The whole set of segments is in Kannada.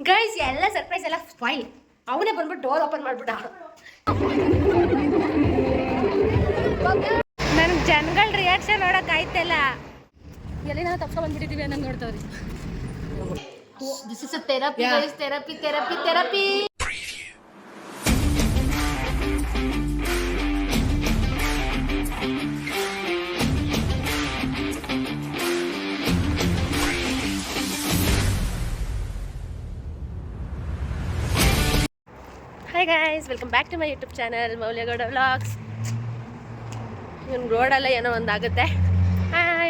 ಗೈಸ್ ಎಲ್ಲ ಸರ್ಪ್ರೈಸ್ ಎಲ್ಲ ಸ್ಪಾಯ್ಲ್. ಅವನೇ ಬಂದ್ಬಿಟ್ಟು ಡೋರ್ ಓಪನ್ ಮಾಡ್ಬಿಟ್ಟ. ನನ್ಗೆ ಜನಗಳ ರಿಯಾಕ್ಷನ್ ನೋಡಕ್ ಆಯ್ತಲ್ಲ. ಎಲ್ಲಿ ನಾವು ತಪ್ಪ ಬಂದ್ಬಿಟ್ಟಿದೀವಿ ಅನ್ನೋ ನೋಡ್ತಾವ್ರಿ. This is a therapy guys, therapy therapy therapy. Hi guys, welcome back to my YouTube channel Moulya Gowda vlogs. ಇವ್ನು ರೋಡಲ್ಲ ಏನೋ ಒಂದಾಗುತ್ತೆ.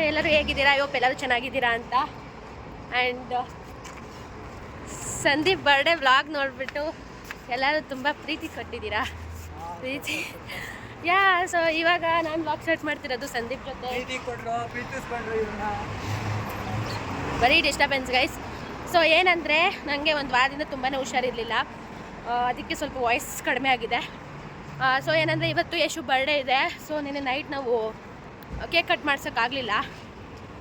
ಎಲ್ಲರೂ ಹೇಗಿದ್ದೀರಾ? ಯೋಪ್ ಎಲ್ಲರೂ ಚೆನ್ನಾಗಿದ್ದೀರಾ ಅಂತ. ಆ್ಯಂಡ್ ಸಂದೀಪ್ ಬರ್ಡೇ ವ್ಲಾಗ್ ನೋಡಿಬಿಟ್ಟು ಎಲ್ಲರೂ ತುಂಬ ಪ್ರೀತಿ ಕೊಟ್ಟಿದ್ದೀರಾ. ಪ್ರೀತಿ ಸೊ ಇವಾಗ ನಾನು ವ್ಲಾಗ್ ಸ್ಟಾರ್ಟ್ ಮಾಡ್ತಿರೋದು ಸಂದೀಪ್ ಜೊತೆ. ಬರೀ ಡಿಸ್ಟರ್ಬೆನ್ಸ್ ಗೈಸ್. ಸೊ ಏನಂದರೆ ನನಗೆ ಒಂದು ವಾರದಿಂದ ತುಂಬಾ ಹುಷಾರಿರಲಿಲ್ಲ, ಅದಕ್ಕೆ ಸ್ವಲ್ಪ ವಾಯ್ಸ್ ಕಡಿಮೆ ಆಗಿದೆ. ಸೊ ಏನಂದರೆ ಇವತ್ತು ಯಶು ಬರ್ಡೇ ಇದೆ. ಸೊ ನಿನ್ನೆ ನೈಟ್ ನಾವು ಕೇಕ್ ಕಟ್ ಮಾಡ್ಸೋಕ್ಕಾಗಲಿಲ್ಲ,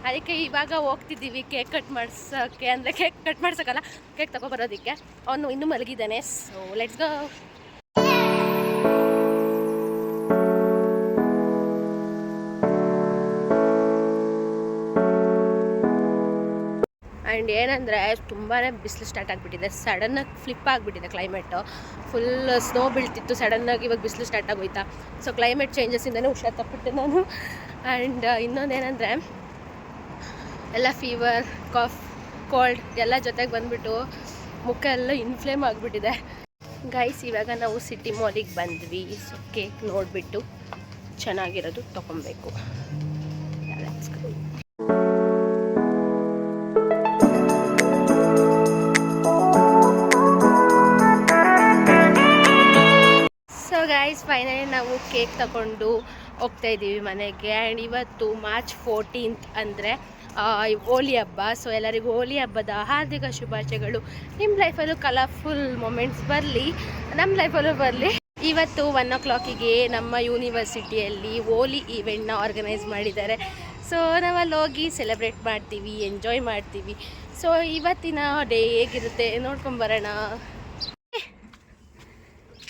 ಅದಕ್ಕೆ ಇವಾಗ ಹೋಗ್ತಿದ್ದೀವಿ ಕೇಕ್ ಕಟ್ ಮಾಡ್ಸೋಕ್ಕೆ. ಅಂದರೆ ಕೇಕ್ ಕಟ್ ಮಾಡ್ಸೋಕ್ಕಲ್ಲ, ಕೇಕ್ ತಗೊಬರೋದಕ್ಕೆ. ಅವನು ಇನ್ನೂ ಮಲಗಿದ್ದಾನೆ. So let's go. ಆ್ಯಂಡ್ ಏನಂದರೆ ತುಂಬಾ ಬಿಸಿಲು ಸ್ಟಾರ್ಟ್ ಆಗಿಬಿಟ್ಟಿದೆ. ಸಡನ್ನಾಗಿ ಫ್ಲಿಪ್ ಆಗಿಬಿಟ್ಟಿದೆ ಕ್ಲೈಮೇಟು. ಫುಲ್ ಸ್ನೋ ಬೀಳ್ತಿತ್ತು, ಸಡನ್ನಾಗಿ ಇವಾಗ ಬಿಸಿಲು ಸ್ಟಾರ್ಟ್ ಆಗೋಯ್ತಾ. ಸೊ ಕ್ಲೈಮೇಟ್ ಚೇಂಜಸ್ಸಿಂದನೇ ಹುಷಾರು ತಪ್ಪಿಟ್ಟೆ ನಾನು. ಆ್ಯಂಡ್ ಇನ್ನೊಂದೇನೆಂದರೆ ಎಲ್ಲ ಫೀವರ್, ಕಾಫ್, ಕೋಲ್ಡ್ ಎಲ್ಲ ಜೊತೆಗೆ ಬಂದುಬಿಟ್ಟು ಮುಖ ಎಲ್ಲ ಇನ್ಫ್ಲೇಮ್ ಆಗಿಬಿಟ್ಟಿದೆ ಗೈಸ್. ಇವಾಗ ನಾವು ಸಿಟಿ ಮಾಲಿಗೆ ಬಂದ್ವಿ. ಸೊ ಕೇಕ್ ನೋಡಿಬಿಟ್ಟು ಚೆನ್ನಾಗಿರೋದು ತೊಗೊಬೇಕು. ಸೊ ಗೈಸ್ ಫೈನಲಿ ನಾವು ಕೇಕ್ ತಗೊಂಡು ಹೋಗ್ತಾ ಇದ್ದೀವಿ ಮನೆಗೆ. ಆ್ಯಂಡ್ ಇವತ್ತು ಮಾರ್ಚ್ 14th ಅಂದರೆ ಹೋಲಿ ಹಬ್ಬ. ಸೊ ಎಲ್ಲರಿಗೂ ಹೋಲಿ ಹಬ್ಬದ ಹಾರ್ದಿಕ ಶುಭಾಶಯಗಳು. ನಿಮ್ಮ ಲೈಫಲ್ಲೂ ಕಲರ್ಫುಲ್ ಮೊಮೆಂಟ್ಸ್ ಬರಲಿ, ನಮ್ಮ ಲೈಫಲ್ಲೂ ಬರಲಿ. ಇವತ್ತು 1 o'clock ನಮ್ಮ ಯೂನಿವರ್ಸಿಟಿಯಲ್ಲಿ ಹೋಲಿ ಈವೆಂಟ್ನ ಆರ್ಗನೈಸ್ ಮಾಡಿದ್ದಾರೆ. ಸೊ ನಾವಲ್ಲಿ ಹೋಗಿ ಸೆಲೆಬ್ರೇಟ್ ಮಾಡ್ತೀವಿ, ಎಂಜಾಯ್ ಮಾಡ್ತೀವಿ. ಸೊ ಇವತ್ತಿನ ಡೇ ಹೇಗಿರುತ್ತೆ ನೋಡ್ಕೊಂಬರೋಣ.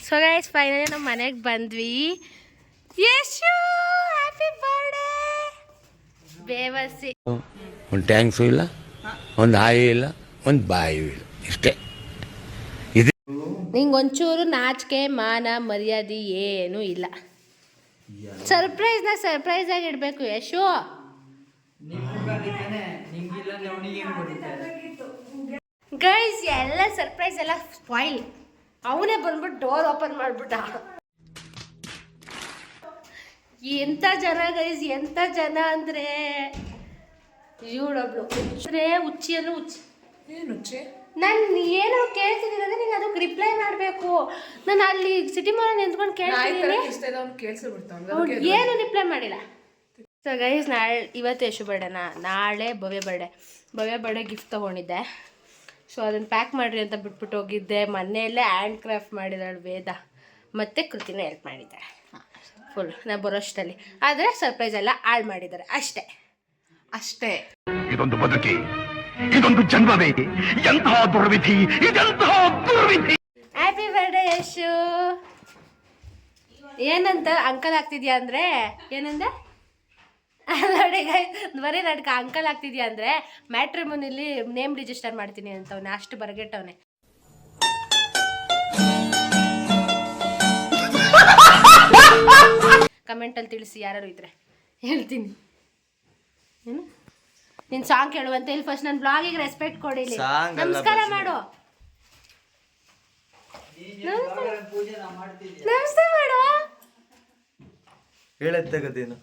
ಸೊ ಗೈಸ್ ಫೈನಲಿ ನಮ್ಮ ಮನೆಗೆ ಬಂದ್ವಿ. Yashu happy birthday. ಬೇವಸಿ ಒಂದು ಟ್ಯಾಂಕ್ಸು ಇಲ್ಲ, ಒಂದು ಹಾಯಿ ಇಲ್ಲ, ಒಂದು ಬಾಯಿ ಇಲ್ಲ, ಇಷ್ಟೇ. ಇದು ನಿಂಗೊಂಚೂರು ನಾಚಿಕೆ ಮಾನ ಮರ್ಯಾದೆ ಏನೂ ಇಲ್ಲ. ಸರ್ಪ್ರೈಸ್ ಆಗಿ ಇಡಬೇಕು ಯಶು. ಗೈಸ್ ಎಲ್ಲ ಸರ್ಪ್ರೈಸ್ ಎಲ್ಲ ಸ್ಪಾಯ್ಲ್. ಅವನೇ ಬಂದ್ಬಿಟ್ಟು ಡೋರ್ ಓಪನ್ ಮಾಡ್ಬಿಟ್ಟ. ಎಂಥ ಜನ ಗೈಸ್, ಎಂಥ ಜನ ಅಂದರೆ ಇವಳೊಬ್ಳು ಹುಚ್ಚಿಯನ್ನು ಹುಚ್ಚಿ. ನಾನು ಏನೋ ಕೇಳ್ತಿದ್ದೀನಿ ಅಂದರೆ ನೀನು ಅದಕ್ಕೆ ರಿಪ್ಲೈ ಮಾಡಬೇಕು. ನಾನು ಅಲ್ಲಿ ಸಿಟಿ ಮಾಲ್ ನಿಂತ್ಕೊಂಡು ಕೇಳ್ತಿದ್ದೀನಿ, ಏನು ರಿಪ್ಲೈ ಮಾಡಿಲ್ಲ. ಸೊ ಗೈಸ್ ಇವತ್ತು ಯಶು ಬರ್ಡೇನಾ, ನಾಳೆ ಭವ್ಯ ಬರ್ಡೇ ಗಿಫ್ಟ್ ತೊಗೊಂಡಿದ್ದೆ. ಸೊ ಅದನ್ನು ಪ್ಯಾಕ್ ಮಾಡಿರಿ ಅಂತ ಬಿಟ್ಬಿಟ್ಟು ಹೋಗಿದ್ದೆ. ಮನೆಯಲ್ಲೇ ಹ್ಯಾಂಡ್ ಕ್ರಾಫ್ಟ್ ಮಾಡಿದಾಳು ವೇದ, ಮತ್ತು ಕೃತಿನ ಹೆಲ್ಪ್ ಮಾಡಿದ್ದಾಳೆ ಫುಲ್ ನಾ ಬರೋಷ್ಟಲ್ಲಿ. ಆದರೆ ಸರ್ಪ್ರೈಸ್ ಎಲ್ಲ ಹಾಳು ಮಾಡಿದ್ದಾರೆ ಅಷ್ಟೇ. ಇದೊಂದು ಬದುಕಿ, ಇದೊಂದು ಜನ್ಮವೇ, ಎಂತಹ ದುರ್ವಿಧಿ, ಇದೆಂತಹ ದುರ್ವಿಧಿ. Happy birthday Yashu. ಏನಂತ ಅಂಕಲ್ ಆಗ್ತಿದ್ಯಾ ಅಂದರೆ ಏನಂದೆ ನೋಡಿ ಬರೀ ನಡ್ಕ ಅಂಕಲ್ ಆಗ್ತಿದ್ಯಾ ಅಂದರೆ ಮ್ಯಾಟ್ರಿಮೋನಿಲಿ ನೇಮ್ ರಿಜಿಸ್ಟರ್ ಮಾಡ್ತೀನಿ ಅಂತವನೇ, ಅಷ್ಟು ಬರಗೆಟ್ಟವನೇ. ಕಮೆಂಟಲ್ಲಿ ತಿಳಿಸಿ ಯಾರು ಇದ್ರೆ ಹೇಳ್ತೀನಿ. ಏನು ನೀನು ಸಾಂಗ್ ಕೇಳುವಂತ ಇಲ್ಲಿ ಫಸ್ಟ್ ನನ್ನ ಬ್ಲಾಗಿಗೆ ರೆಸ್ಪೆಕ್ಟ್ ಕೊಡಿ. ನಮಸ್ಕಾರ ಮಾಡು, ನಮಸ್ತೆ ಮಾಡು, ಹೇಳತ್ತೇನು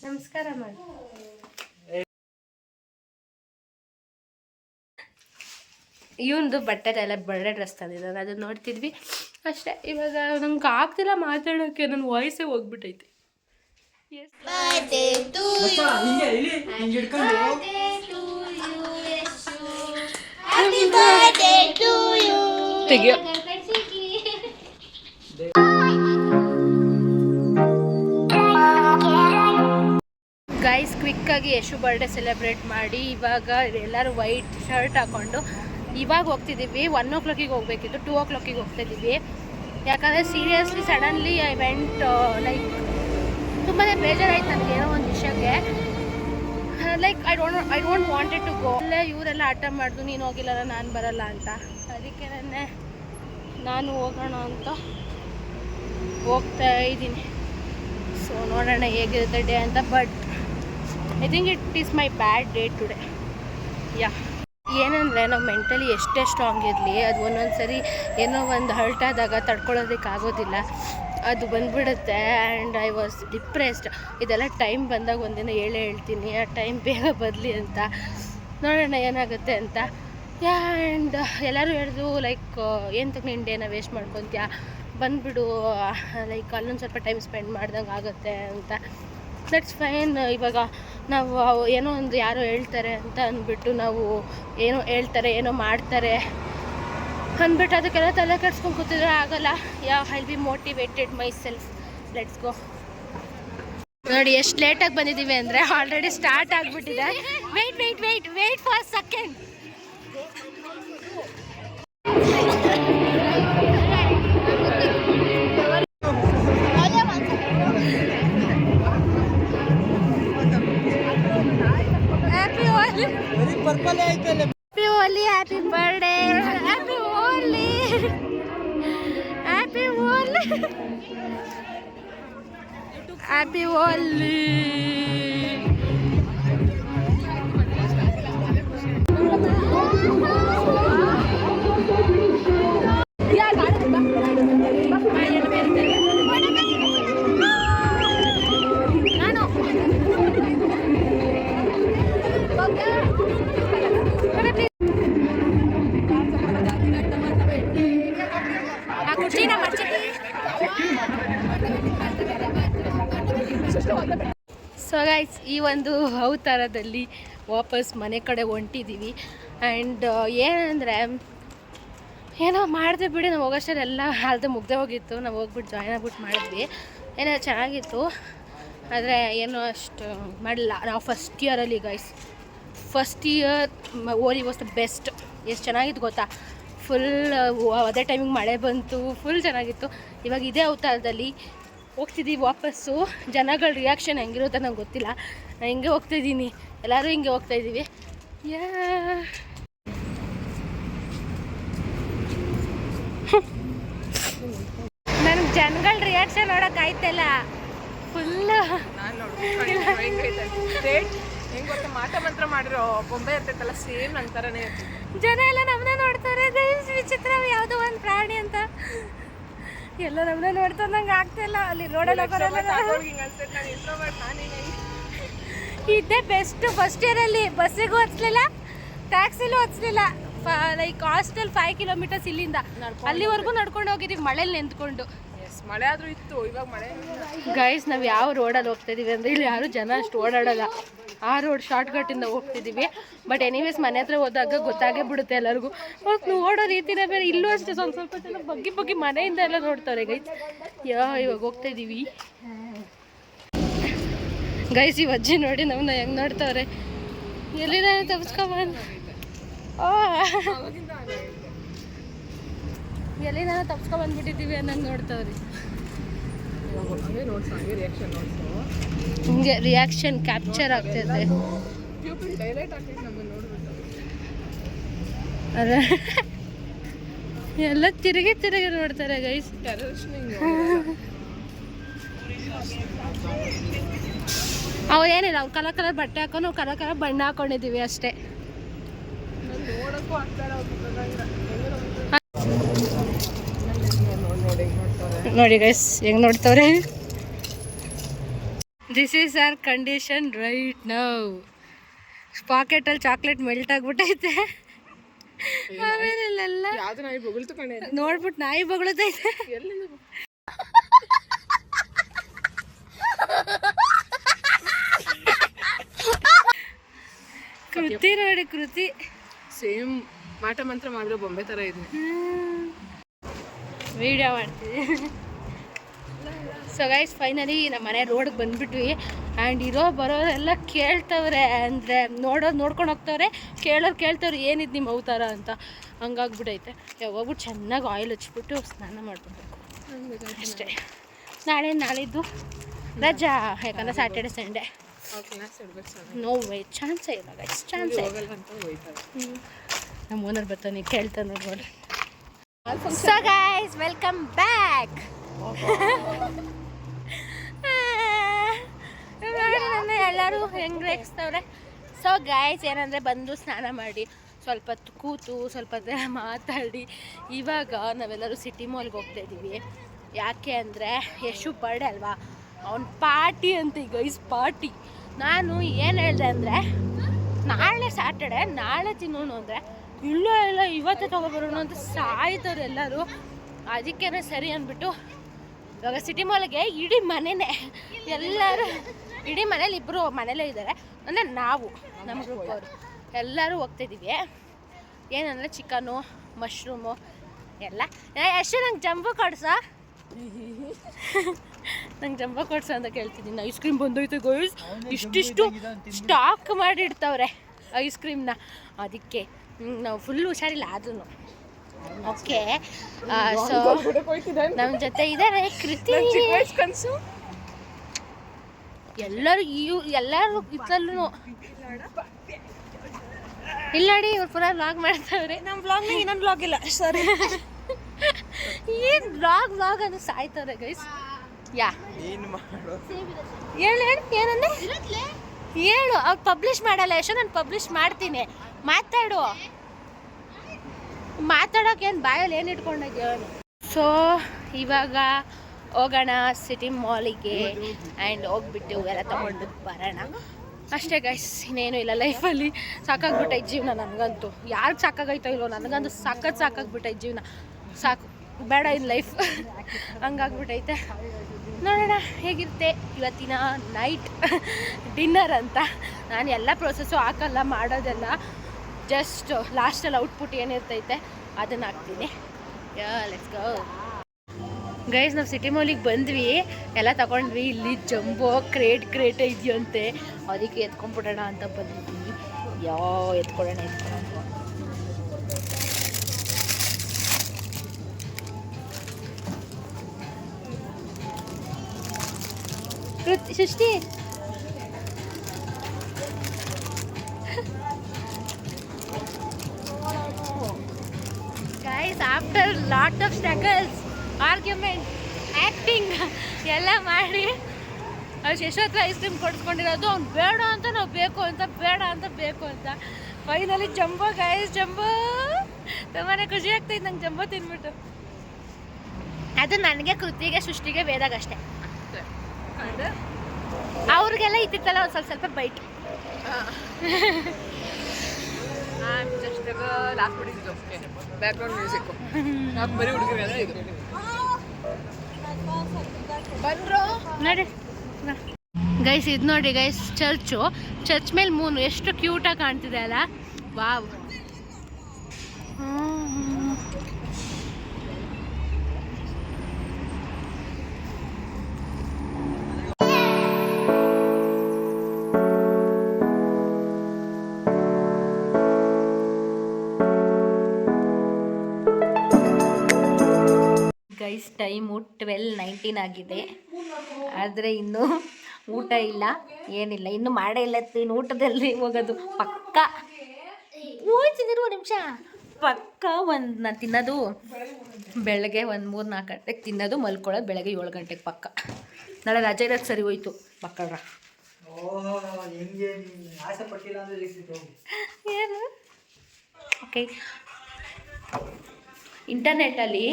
ನಮಸ್ಕಾರ ಮಾಡು. ಇವಂದು ಬಟ್ಟೆಲ್ಲ ಬರ್ಡೇ ಡ್ರೆಸ್ ತಂದಿದ್ದಾನೆ, ಅದನ್ನ ನೋಡ್ತಿದ್ವಿ ಅಷ್ಟೇ. ಇವಾಗ ನಮ್ಗೆ ಆಗ್ತಿಲ್ಲ ಮಾತಾಡೋಕ್ಕೆ, ನನ್ನ ವಾಯ್ಸೇ ಹೋಗ್ಬಿಟ್ಟೈತೆ. ತೆಗಿಯೋ ಗೈಸ್ ಕ್ವಿಕ್ಕಾಗಿ ಯಶು ಬರ್ಡೇ ಸೆಲೆಬ್ರೇಟ್ ಮಾಡಿ ಇವಾಗ ಎಲ್ಲರೂ ವೈಟ್ ಶರ್ಟ್ ಹಾಕ್ಕೊಂಡು ಇವಾಗ ಹೋಗ್ತಿದ್ದೀವಿ. 1 o'clock ಹೋಗಬೇಕಿತ್ತು, 2 o'clock ಹೋಗ್ತಾಯಿದ್ದೀವಿ. ಯಾಕಂದರೆ seriously suddenly I went like ತುಂಬಾ ಬೇಜಾರಾಯ್ತು ನನಗೆ ಏನೋ ಒಂದು ವಿಷಯಕ್ಕೆ. Like I don't wanted to go. ಅಲ್ಲೇ ಇವರೆಲ್ಲ ಆಟ ಮಾಡಿದ್ರು ನೀನು ಹೋಗಿಲ್ಲ ನಾನು ಬರಲ್ಲ ಅಂತ. ಅದಕ್ಕೆ ನಾನು ಹೋಗೋಣ ಅಂತ ಹೋಗ್ತಾ ಇದ್ದೀನಿ. ಸೊ ನೋಡೋಣ ಹೇಗಿರುತ್ತೆ ಡೇ ಅಂತ. But I think it is my bad day today. Yeah ಏನಂದರೆ ನಾವು ಮೆಂಟಲಿ ಎಷ್ಟೇ ಸ್ಟ್ರಾಂಗ್ ಇರಲಿ, ಅದು ಒಂದೊಂದು ಸರಿ ಏನೋ ಒಂದು ಹರ್ಟ್ ಆದಾಗ ತಡ್ಕೊಳ್ಳೋದಕ್ಕಾಗೋದಿಲ್ಲ, ಅದು ಬಂದುಬಿಡುತ್ತೆ. And I was depressed. ಇದೆಲ್ಲ ಟೈಮ್ ಬಂದಾಗ ಒಂದಿನ ಹೇಳ್ತೀನಿ, ಆ ಟೈಮ್ ಬೇಗ ಬರಲಿ ಅಂತ. ನೋಡೋಣ ಏನಾಗುತ್ತೆ ಅಂತ. ಆ್ಯಂಡ್ ಎಲ್ಲರೂ ಹೇಳಿದ್ರು ಲೈಕ್ ಏನಂತಕ್ಕೆ ನಿನ್ನ ಡೇನ ವೇಸ್ಟ್ ಮಾಡ್ಕೊತೀಯ, ಬಂದುಬಿಡು, ಲೈಕ್ ಅಲ್ಲೊಂದು ಸ್ವಲ್ಪ ಟೈಮ್ ಸ್ಪೆಂಡ್ ಮಾಡ್ದಂಗೆ ಆಗುತ್ತೆ ಅಂತ. That's fine. ಇವಾಗ ನಾವು ಏನೋ ಒಂದು ಯಾರೋ ಹೇಳ್ತಾರೆ ಅಂತ ಅಂದ್ಬಿಟ್ಟು ನಾವು ಏನೋ ಹೇಳ್ತಾರೆ ಏನೋ ಮಾಡ್ತಾರೆ ಅಂದ್ಬಿಟ್ಟು ಅದಕ್ಕೆಲ್ಲ ತಲೆ ಕೆಡ್ಸ್ಕೊಂಡು ಕೂತಿದ್ರೆ ಆಗಲ್ಲ. I will be motivated my self. Let's go. ನೋಡಿ ಎಷ್ಟು ಲೇಟಾಗಿ ಬಂದಿದ್ದೀವಿ ಅಂದರೆ ಆಲ್ರೆಡಿ ಸ್ಟಾರ್ಟ್ ಆಗಿಬಿಟ್ಟಿದೆ. Wait for second. Happy Holi, happy birthday, happy Holi, happy Holi, happy Holi. So guys, ಈ ಒಂದು ಅವತಾರದಲ್ಲಿ ವಾಪಸ್ ಮನೆ ಕಡೆ ಹೊಂಟಿದ್ದೀವಿ. ಆ್ಯಂಡ್ ಏನಂದರೆ ಏನೋ ಮಾಡಿದೆ ಬಿಡಿ, ನಾವು ಹೋಗೋಷ್ಟೆಲ್ಲ ಅಲ್ದು ಮುಗ್ದೇ ಹೋಗಿತ್ತು. ನಾವು ಹೋಗ್ಬಿಟ್ಟು ಜಾಯ್ನ್ ಆಗ್ಬಿಟ್ಟು ಮಾಡಿದ್ವಿ, ಏನೋ ಚೆನ್ನಾಗಿತ್ತು. ಆದರೆ ಏನೋ ಅಷ್ಟು ಮಾಡಲಿಲ್ಲ. ನಾವು ಫಸ್ಟ್ ಇಯರಲ್ಲಿ guys, first year Holi was the best. ಎಷ್ಟು ಚೆನ್ನಾಗಿತ್ತು ಗೊತ್ತಾ, ಫುಲ್ ಅದೇ ಟೈಮಿಗೆ ಮಳೆ ಬಂತು, ಫುಲ್ ಚೆನ್ನಾಗಿತ್ತು. ಇವಾಗ ಇದೇ ಅವತಾರದಲ್ಲಿ ಹೋಗ್ತಿದ್ದೀವಿ ವಾಪಸ್ಸು. ಜನಗಳ ರಿಯಾಕ್ಷನ್ ಹೆಂಗಿರುತ್ತೆ ನಂಗೆ ಗೊತ್ತಿಲ್ಲ. ನಾನು ಹಿಂಗೆ ಹೋಗ್ತಾಯಿದ್ದೀನಿ, ಎಲ್ಲರೂ ಹಿಂಗೆ ಹೋಗ್ತಾಯಿದ್ದೀವಿ. ನನಗೆ ಜನಗಳ ರಿಯಾಕ್ಷನ್ ನೋಡೋಕೆ ಆಯ್ತಲ್ಲ, ಫುಲ್ಲು ಹೆಂಗ್ ಗೊತ್ತಾ, ಮಾಟ ಮಂತ್ರ ಮಾಡಿರೋ ಬೊಂಬೆ ಇರ್ತೈತಲ್ಲ, ಸೇಮ್ ನನ್ನ ಥರನೇ ಇರ್ತೈತೆ. ಜನ ಎಲ್ಲ ನಮ್ಮನ್ನ ನೋಡ್ತಾರೆ. ವಿಚಿತ್ರ, ಯಾವುದೋ ಒಂದು ಪ್ರಾಣಿ ಅಂತ ಎಲ್ಲ ನಮ್ಮನ್ನ ನೋಡ್ತಾ ನಂಗೆ ಆಗ್ತಾಯಿಲ್ಲ. ಅಲ್ಲಿ ರೋಡಲ್ಲಿ ಇದೇ ಬೆಸ್ಟ್. ಫಸ್ಟ್ ಇಯರಲ್ಲಿ ಬಸ್ಸಿಗೂ ಹತ್ಲಿಲ್ಲ, ಟ್ಯಾಕ್ಸಿಲೂ ಹತ್ಲಿಲ್ಲ. ಲೈಕ್ ಹಾಸ್ಟೆಲ್ 5 kilometers ಇಲ್ಲಿಂದ ಅಲ್ಲಿವರೆಗೂ ನಡ್ಕೊಂಡು ಹೋಗಿದ್ದೀವಿ ಮಳೇಲಿ ನಿಂತ್ಕೊಂಡು. ಮಳೆ ಆದರೂ ಇತ್ತು, ಇವಾಗ ಮಳೆ. ಗೈಸ್, ನಾವು ಯಾವ ರೋಡಲ್ಲಿ ಹೋಗ್ತಾಯಿದ್ದೀವಿ ಅಂದರೆ ಇಲ್ಲಿ ಯಾರು ಜನ ಅಷ್ಟು ಓಡಾಡೋಲ್ಲ. ಆ ರೋಡ್ ಶಾರ್ಟ್ಕಟ್ಟಿಂದ ಹೋಗ್ತಿದ್ದೀವಿ. ಬಟ್ ಎನಿವೇಸ್ ಮನೆ ಹತ್ರ ಹೋದಾಗ ಗೊತ್ತಾಗೇ ಬಿಡುತ್ತೆ ಎಲ್ಲರಿಗೂ. ನೋಡೋ ರೀತಿನೇ ಬೇರೆ. ಇಲ್ಲೂ ಅಷ್ಟೇ ಸ್ವಲ್ಪ ಜನ ಬಗ್ಗಿ ಮನೆಯಿಂದ ಎಲ್ಲ ನೋಡ್ತಾರೆ ಗೈಸ್. ಇವಾಗ ಹೋಗ್ತಾಯಿದ್ದೀವಿ ಗೈಸ್. ಈ ಅಜ್ಜಿ ನೋಡಿ ನಮ್ಮನ್ನ ಹೆಂಗೆ ನೋಡ್ತವ್ರೆ. ಎಲ್ಲಿನ ತಪ್ಪಿಸ್ಕೊಂಬಂದು ಎಲ್ಲಿ ನಾನು ತಪ್ಸ್ಕೊಂಡ್ಬಂದ್ಬಿಟ್ಟಿದ್ದೀವಿ ಅನ್ನಂಗೆ ನೋಡ್ತಾವ್ರಿ. ಹಿಂಗೆ ರಿಯಾಕ್ಷನ್ ಕ್ಯಾಪ್ಚರ್ ಆಗ್ತೈತೆ. ಅದೇ ಎಲ್ಲ ತಿರುಗಿ ನೋಡ್ತಾರೆ ಗೈಸ್. ಅವ್ರೇನಿಲ್ಲ, ಅವ್ರು ಕಲರ್ ಬಟ್ಟೆ ಹಾಕೊಂಡು ನಾವು ಕಲರ್ ಬಣ್ಣ ಹಾಕೊಂಡಿದ್ದೀವಿ ಅಷ್ಟೇ. ನೋಡಿ ಗೈಸ್ ಹೆಂಗೆ ನೋಡ್ತವ್ರೆ. This is our condition right now. ಪಾಕೆಟಲ್ಲಿ ಚಾಕ್ಲೇಟ್ ಮೆಲ್ಟ್ ಆಗಿಬಿಟ್ಟೈತೆ. ಆಮೇಲೆಲ್ಲ ನೋಡ್ಬಿಟ್ಟು ನಾಯಿ ಬೊಗಳತೈತೆ. ಕೃತಿ ನೋಡಿ, ಕೃತಿ ಸೇಮ್ ಮಾಟ ಮಂತ್ರ ಮಾಡಿರೋ ಬೊಂಬೆ ಥರ ಇದೆ. ವಿಡಿಯೋ ಮಾಡ್ತೀವಿ. ಸೊ ಗೈಸ್ ಫೈನಲಿ ನಮ್ಮ ಮನೆ ರೋಡ್ಗೆ ಬಂದುಬಿಟ್ವಿ. ಆ್ಯಂಡ್ ಬರೋರೆಲ್ಲ ಕೇಳ್ತವ್ರೆ, ಅಂದರೆ ನೋಡ್ಕೊಂಡು ಹೋಗ್ತವ್ರೆ, ಕೇಳ್ತವ್ರೆ ಏನಿದು ನಿಮ್ಮ ಅವತಾರ ಅಂತ. ಹಂಗಾಗ್ಬಿಟ್ಟೈತೆ. ಯಾವಾಗ್ಬಿಟ್ಟು ಚೆನ್ನಾಗಿ ಆಯಿಲ್ ಹಚ್ಬಿಟ್ಟು ಸ್ನಾನ ಮಾಡ್ಕೊಬೇಕು ಅಷ್ಟೇ. ನಾಳಿದ್ದು ರಜಾ, ಯಾಕಂದರೆ ಸ್ಯಾಟರ್ಡೆ ಸಂಡೇ. ನೋ ವೇ, ಚಾನ್ಸೇ ಇಲ್ಲ ಗೈಸ್, ಚಾನ್ಸೇ ಇಲ್ಲ. ನಮ್ಮ ಓನರ್ ಬರ್ತಾನೆ, ಕೇಳ್ತಾನೆ ನೋಡ್ರಿ. So guys welcome back. ಎಲ್ಲರೂ ಹೆಂಗೆ ರೇಗಿಸ್ತವ್ರೆ. ಸೊ ಗೈಸ್ ಏನಂದರೆ ಬಂದು ಸ್ನಾನ ಮಾಡಿ ಸ್ವಲ್ಪ ಹೊತ್ತು ಕೂತು ಸ್ವಲ್ಪ ಹೊತ್ತು ಮಾತಾಡಿ ಇವಾಗ ನಾವೆಲ್ಲರೂ ಸಿಟಿ ಮಾಲ್ಗೆ ಹೋಗ್ತಾಯಿದ್ದೀವಿ. ಯಾಕೆ ಅಂದರೆ ಯಶು ಬರ್ಡೇ ಅಲ್ವಾ, ಅವ್ನ ಪಾರ್ಟಿ ಅಂತ. Guys party. ನಾನು ಏನು ಹೇಳಿದೆ ಅಂದರೆ ನಾಳೆ ಸ್ಯಾಟರ್ಡೆ, ನಾಳೆ ತಿನ್ನೋಣ ಅಂದರೆ ಇಲ್ಲ ಇವತ್ತೇ ತೊಗೊಬರೋಣ ಅಂತ ಸಾಯ್ತವ್ರು ಎಲ್ಲರೂ. ಅದಕ್ಕೇನೆ ಸರಿ ಅಂದ್ಬಿಟ್ಟು ಇವಾಗ ಸಿಟಿ ಮಾಲ್ಗೆ ಇಡೀ ಮನೆಯೇ ಎಲ್ಲರೂ, ಇಡೀ ಮನೇಲಿ ಇಬ್ಬರು ಮನೇಲೇ ಇದ್ದಾರೆ. ಅಂದರೆ ನಾವು ನಮ್ಮ ಗ್ರೂಪ್ ಅವರು ಎಲ್ಲರೂ ಹೋಗ್ತಾಯಿದ್ದೀವಿ. ಏನಂದರೆ ಚಿಕನು, ಮಶ್ರೂಮು ಎಲ್ಲ. ಎಷ್ಟು ನಂಗೆ ಜಂಬು ಕೊಡ್ಸ, ನಂಗೆ ಜಂಬೋ ಕೊಡ್ಸು ಅಂತ ಕೇಳ್ತಿದ್ದೀನಿ. ಐಸ್ ಕ್ರೀಮ್ ಬಂದೋಯ್ತು ಗೈಸ್, ಇಷ್ಟಿಷ್ಟು ಸ್ಟಾಕ್ ಮಾಡಿಡ್ತವ್ರೆ ಐಸ್ ಕ್ರೀಮ್ನ. ಅದಕ್ಕೆ ನಾವು ಫುಲ್ ಹುಷಾರಿಲ್ಲ ಆದ್ರೂ. ಓಕೆ, ಸೊ ನಮ್ಮ ಜೊತೆ ಇದ್ದಾರೆ ಕೃತಿ. ಎಲ್ಲರೂ ಇದ್ರಲ್ಲೂ ಇಲ್ಲ ನೋಡಿ, ಇವ್ರು ಪುರಾ ವ್ಲಾಗ್ ಮಾಡ್ತಾವ್ರೆ. ನಮ್ಮ ವ್ಲಾಗ್ನಾಗ ಇನ್ನೊಂದು ವ್ಲಾಗ್ ಇಲ್ಲ, ಸಾರಿ. ಏನು ವ್ಲಾಗ್ ಅಂತ ಸಾಯ್ತವ್ರೆ ಗೈಸ್. ಯಾ ಹೇಳು ಏನಂದ್ರೆ ಹೇಳು. ಅವ್ರು ಪಬ್ಲಿಷ್ ಮಾಡಲ್ಲ ಎಷ್ಟು, ನಾನು ಪಬ್ಲಿಷ್ ಮಾಡ್ತೀನಿ. ಮಾತಾಡೋಕೆ ಏನು ಬಾಯಲ್ಲಿ ಏನು ಇಟ್ಕೊಂಡೋಗ್ಯ. ಸೊ ಇವಾಗ ಹೋಗೋಣ ಸಿಟಿ ಮಾಲಿಗೆ ಆ್ಯಂಡ್ ಹೋಗ್ಬಿಟ್ಟು ಎಲ್ಲ ತೊಗೊಂಡು ಬರೋಣ ಅಷ್ಟೇ ಗೈಸ್. ಇನ್ನೇನು ಇಲ್ಲ ಲೈಫಲ್ಲಿ. ಸಾಕಾಗ್ಬಿಟ್ಟೈತೆ ಜೀವನ ನನಗಂತೂ. ಯಾರಿಗೆ ಸಾಕಾಗೈತೋ ಇಲ್ಲೋ, ನನಗಂತೂ ಸಾಕಾಗ್ಬಿಟ್ಟೈತೆ ಜೀವನ. ಸಾಕು, ಬೇಡ ಇನ್ ಲೈಫ್ ಹಂಗಾಗ್ಬಿಟ್ಟೈತೆ. ನೋಡೋಣ ಹೇಗಿರುತ್ತೆ ಇವತ್ತಿನ ನೈಟ್ ಡಿನ್ನರ್ ಅಂತ. ನಾನು ಎಲ್ಲ ಪ್ರೊಸೆಸ್ಸು ಹಾಕಲ್ಲ, ಮಾಡೋದೆಲ್ಲ ಜಸ್ಟ್ ಲಾಸ್ಟಲ್ಲಿ ಔಟ್ಪುಟ್ ಏನಿರ್ತೈತೆ ಅದನ್ನು ಹಾಕ್ತೀನಿ. Let's go guys. ನಾವು ಸಿಟಿ ಮಾಲಿಗೆ ಬಂದ್ವಿ, ಎಲ್ಲ ತಗೊಂಡ್ವಿ. ಇಲ್ಲಿ ಜಂಬೋ ಕ್ರೇಟ್ ಇದೆಯಂತೆ, ಅದಕ್ಕೆ ಎತ್ಕೊಂಡ್ಬಿಡೋಣ ಅಂತ ಬಂದಿದ್ವಿ. ಎತ್ಕೊಳ್ಳೋಣ. ಸೃಷ್ಟಿ guys, after lot of struggles, argument, acting ಎಲ್ಲ ಮಾಡಿ ಯಶೋತ್ರ ಐಸ್ ಕ್ರೀಮ್ ಕೊಡಿಸ್ಕೊಂಡಿರೋದು. ಅವ್ನು ಬೇಡ ಅಂತ, ನಾವು ಬೇಕು ಅಂತ, ಬೇಡ ಅಂತ ಬೇಕು ಅಂತ. Finally jumbo guys, jumbo. ತುಂಬಾ ಖುಷಿ ಆಗ್ತೈತೆ ನಂಗೆ ಜಂಬೋ ತಿನ್ಬಿಟ್ಟು. ಅದು ನನಗೆ, ಕೃತಿಗೆ, ಸೃಷ್ಟಿಗೆ, ವೇದಾಗಷ್ಟೇ. ಅವ್ರಿಗೆಲ್ಲ ಇತ್ತಿತ್ತಲ್ಲ ಒಂದು ಸ್ವಲ್ಪ ಬೈಟ್. ಬ್ಯಾಕ್ಗ್ರೌಂಡ್ ಮ್ಯೂಸಿಕ್ ಬರೀ ಹುಡುಗರು ಇದು ಬಂದ್ರು ನೋಡಿ ಗೈಸ್. ಇದು ನೋಡಿ ಗೈಸ್, ಚರ್ಚ್ ಮೇಲೆ ಮೂನು ಎಷ್ಟು ಕ್ಯೂಟಾಗಿ ಕಾಣ್ತಿದೆ ಅಲ್ಲ. ವಾವ್. ಗೈಸ್ ಟೈಮು 12:19 ಆಗಿದೆ. ಆದರೆ ಇನ್ನೂ ಊಟ ಇಲ್ಲ, ಏನಿಲ್ಲ, ಇನ್ನೂ ಮಾಡೇ ಇಲ್ಲ. ಇನ್ನು ಊಟದಲ್ಲಿ ಹೋಗೋದು ಪಕ್ಕ. ಹೋಯ್ತಿದ್ರು ನಿಮಿಷ ಪಕ್ಕ. ನಾನು ತಿನ್ನೋದು ಬೆಳಗ್ಗೆ 3-4 ಗಂಟೆಗೆ ತಿನ್ನೋದು, ಮಲ್ಕೊಳ್ಳೋದು ಬೆಳಗ್ಗೆ 7 ಗಂಟೆಗೆ ಪಕ್ಕ. ನಾಳೆ ರಜೆ ಇರೋದು ಸರಿ ಹೋಯ್ತು ಮಕ್ಕಳ್ರ. ಏನು ಓಕೆ. ಇಂಟರ್ನೆಟ್ಟಲ್ಲಿ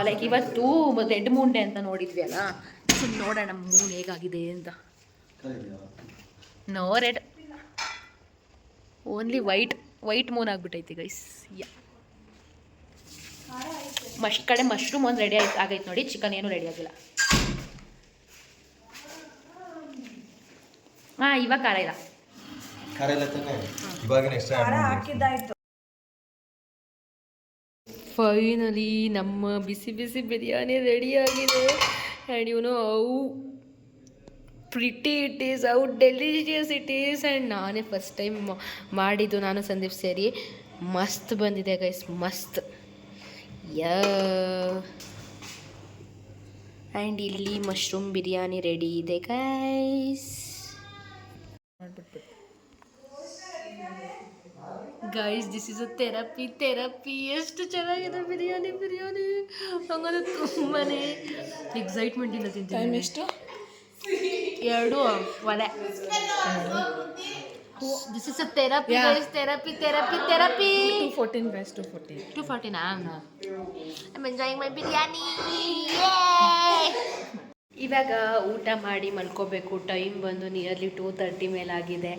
ಲೈಕ್ ಇವತ್ತು ರೆಡ್ ಮೂನ್ ಡೇ ಅಂತ ನೋಡಿದ್ವಿ ಅಲ್ಲ, ನೋಡೋಣ ಮೂನ್ ಹೇಗಾಗಿದೆ ಅಂತ. No red, only white moon ಆಗಿಬಿಟ್ಟೈತಿ ಗೈಸ್. ಕಡೆ ಮಶ್ರೂಮ್ ಒಂದು ರೆಡಿ ಆಗೈತೆ ನೋಡಿ, ಚಿಕನ್ ಏನೂ ರೆಡಿ ಆಗಿಲ್ಲ. ಹಾಂ, ಇವಾಗ ಖಾರ ಇಲ್ಲ. ಫೈನಲಿ ನಮ್ಮ ಬಿಸಿ ಬಿರಿಯಾನಿ ರೆಡಿ ಆಗಿದೆ. And you know how pretty it is, how delicious it is. And ನಾನೇ ಫಸ್ಟ್ ಟೈಮ್ ಮಾಡಿದ್ದು, ನಾನು ಸಂದೀಪ್ ಸೇರಿ. ಮಸ್ತ್ ಬಂದಿದೆ ಗೈಸ್, ಮಸ್ತ್. ಆ್ಯಂಡ್ ಇಲ್ಲಿ ಮಶ್ರೂಮ್ ಬಿರಿಯಾನಿ ರೆಡಿ ಇದೆ guys. Guys this is a therapy. ಎಷ್ಟು ಚೆನ್ನಾಗಿದೆ ಬಿರಿಯಾನಿ. ಹಂಗಂದ್ರೆ ತುಂಬಾ ಎಕ್ಸೈಟ್ಮೆಂಟಿಂದ ತಿಂತೀನಿ. ಎಷ್ಟು? 2 ಒಲೆ. This is a therapy guys, therapy. 214 guys, 214. 240 I'm enjoying my biryani. ಇವಾಗ ಊಟ ಮಾಡಿ ಮಲ್ಕೋಬೇಕು. ಟೈಮ್ ಬಂದು ನಿಯರ್ಲಿ 2:30 ಮೇಲಾಗಿದೆ.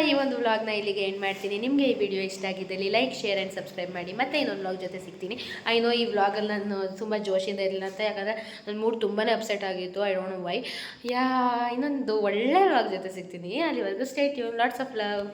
ಈ ಒಂದು ವ್ಲಾಗ್ನ ಇಲ್ಲಿಗೆ ಎಂಡ್ ಮಾಡ್ತೀನಿ. ನಿಮಗೆ ಈ ವಿಡಿಯೋ ಇಷ್ಟ ಆಗಿದ್ದಲ್ಲಿ ಲೈಕ್, ಶೇರ್ ಆ್ಯಂಡ್ ಸಬ್ಸ್ಕ್ರೈಬ್ ಮಾಡಿ. ಮತ್ತೆ ಇನ್ನೊಂದು ವ್ಲಾಗ್ ಜೊತೆ ಸಿಗ್ತೀನಿ. ಐನೋ ಈ ವ್ಲಾಗಲ್ಲಿ ನಾನು ತುಂಬ ಜೋಶಿಂದ ಇರಲಿಲ್ಲ ಅಂತ, ಯಾಕಂದರೆ ನನ್ನ ಮೂಡ್ ತುಂಬಾ ಅಪ್ಸೆಟ್ ಆಗಿತ್ತು. I don't know why. ಇನ್ನೊಂದು ಒಳ್ಳೆ ವ್ಲಾಗ್ ಜೊತೆ ಸಿಗ್ತೀನಿ. ಅಲ್ಲಿವರೆಗೂ stay tune. Lots of love.